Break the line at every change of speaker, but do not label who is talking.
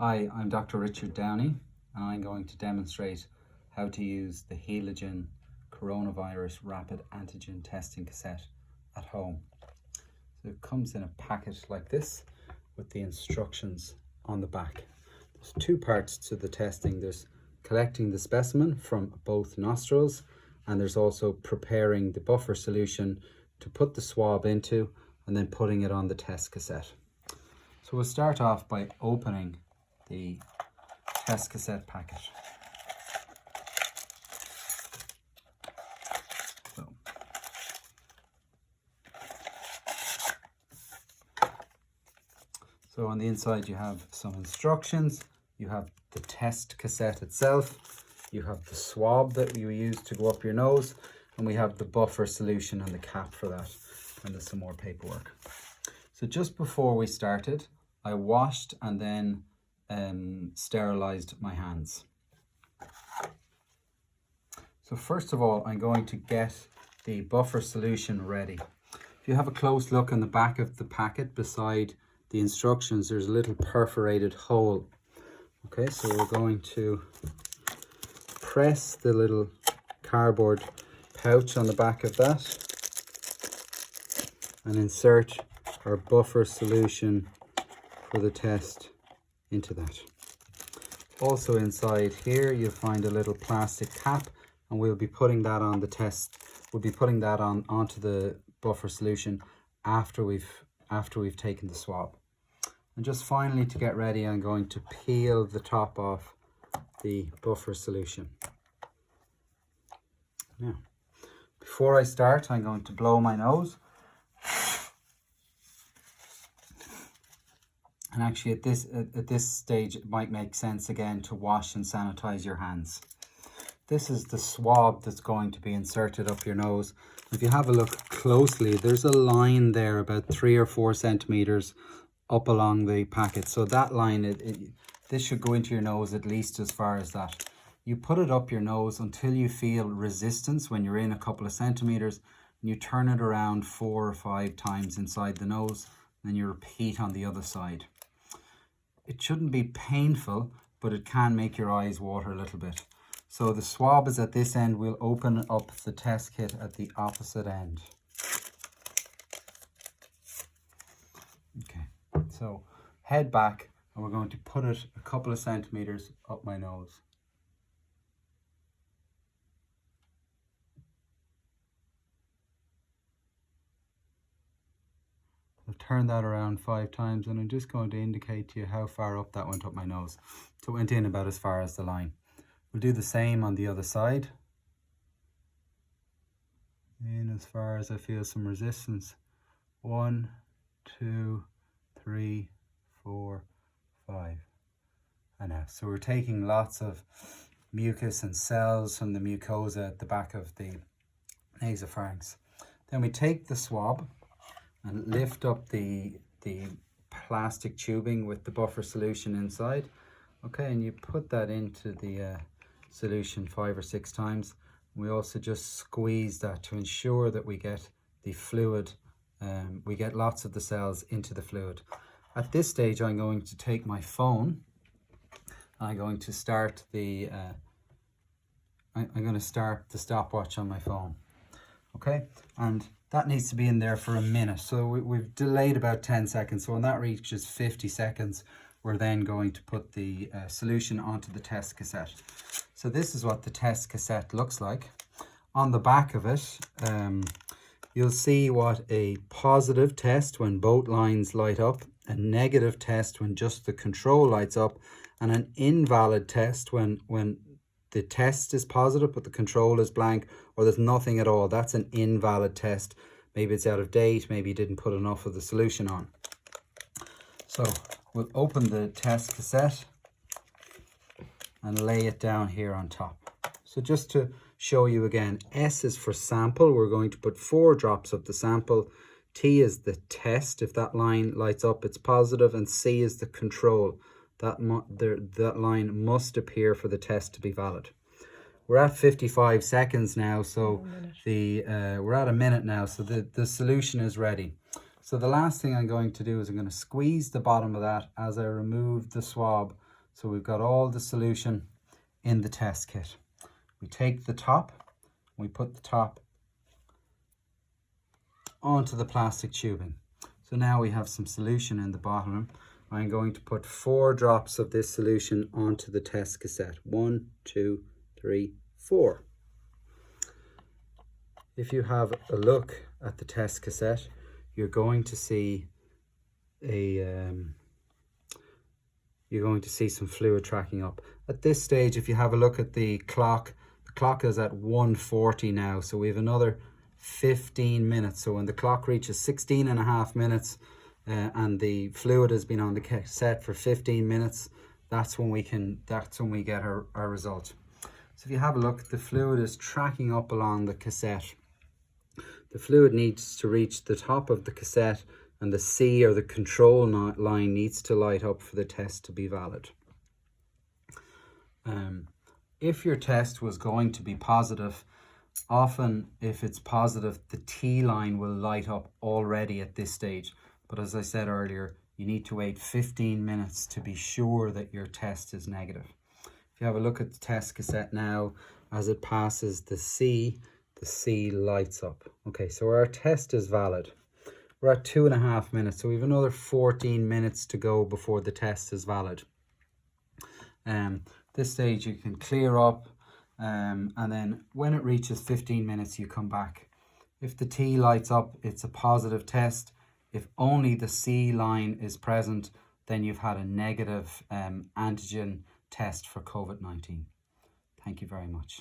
Hi, I'm Dr. Richard Downey, and I'm going to demonstrate how to use the Antigen coronavirus rapid antigen testing cassette at home. So it comes in a packet like this with the instructions on the back. There's two parts to the testing. There's collecting the specimen from both nostrils, and there's also preparing the buffer solution to put the swab into and then putting it on the test cassette. So we'll start off by opening the test cassette packet. So on the inside you have some instructions, you have the test cassette itself, you have the swab that you use to go up your nose, and we have the buffer solution and the cap for that, and there's some more paperwork. So just before we started, I washed and then sterilized my hands. So first of all, I'm going to get the buffer solution ready. If you have a close look on the back of the packet beside the instructions, there's a little perforated hole. Okay, so we're going to press the little cardboard pouch on the back of that and insert our buffer solution for the test into that. Also inside here you'll find a little plastic cap, and we'll be putting that on the test. We'll be putting that onto the buffer solution after we've taken the swab. And just finally, to get ready, I'm going to peel the top off the buffer solution. Now, before I start, I'm going to blow my nose. And actually at this stage, it might make sense again to wash and sanitize your hands. This is the swab that's going to be inserted up your nose. If you have a look closely, there's a line there about 3 or 4 centimeters up along the packet. So that line, this should go into your nose at least as far as that. You put it up your nose until you feel resistance when you're in a couple of centimeters, and you turn it around 4 or 5 times inside the nose, and then you repeat on the other side. It shouldn't be painful, but it can make your eyes water a little bit. So the swab is at this end. We'll open up the test kit at the opposite end. Okay, so head back, and we're going to put it a couple of centimeters up my nose. I'll turn that around 5 times, and I'm just going to indicate to you how far up that went up my nose. So it went in about as far as the line. We'll do the same on the other side. In as far as I feel some resistance. 1, 2, 3, 4, 5. And now, so we're taking lots of mucus and cells from the mucosa at the back of the nasopharynx. Then we take the swab and lift up the plastic tubing with the buffer solution inside. Okay, and you put that into the solution 5 or 6 times. We also just squeeze that to ensure that we get the fluid, we get lots of the cells into the fluid. At this stage, I'm going to take my phone. I'm going to start the stopwatch on my phone. Okay, and that needs to be in there for a minute. So we've delayed about 10 seconds. So when that reaches 50 seconds, we're then going to put the solution onto the test cassette. So this is what the test cassette looks like. On the back of it, you'll see what a positive test when both lines light up, a negative test when just the control lights up, and an invalid test when the test is positive but the control is blank, or there's nothing at all. That's an invalid test. Maybe it's out of date, maybe you didn't put enough of the solution on. So we'll open the test cassette and lay it down here on top. So just to show you again, S is for sample. We're going to put 4 drops of the sample. T is the test. If that line lights up, it's positive. And C is the control. That line must appear for the test to be valid. We're at 55 seconds now, so we're at a minute now, so the solution is ready. So the last thing I'm going to do is I'm going to squeeze the bottom of that as I remove the swab So we've got all the solution in the test kit. We take the top, we put the top onto the plastic tubing. So now we have some solution in the bottom. I'm going to put 4 drops of this solution onto the test cassette. 1, 2, 3, 4. If you have a look at the test cassette, you're going to see some fluid tracking up. At this stage, if you have a look at the clock is at 1:40 now, so we have another 15 minutes. So when the clock reaches 16.5 minutes and the fluid has been on the cassette for 15 minutes, that's when we get our result. So if you have a look, the fluid is tracking up along the cassette. The fluid needs to reach the top of the cassette, and the C, or the control line, needs to light up for the test to be valid. If your test was going to be positive, often if it's positive, the T line will light up already at this stage. But as I said earlier, you need to wait 15 minutes to be sure that your test is negative. If you have a look at the test cassette now, as it passes the C lights up. Okay, so our test is valid. We're at 2.5 minutes, so we have another 14 minutes to go before the test is valid. This stage you can clear up, and then when it reaches 15 minutes, you come back. If the T lights up, it's a positive test. If only the C line is present, then you've had a negative antigen test for COVID-19. Thank you very much.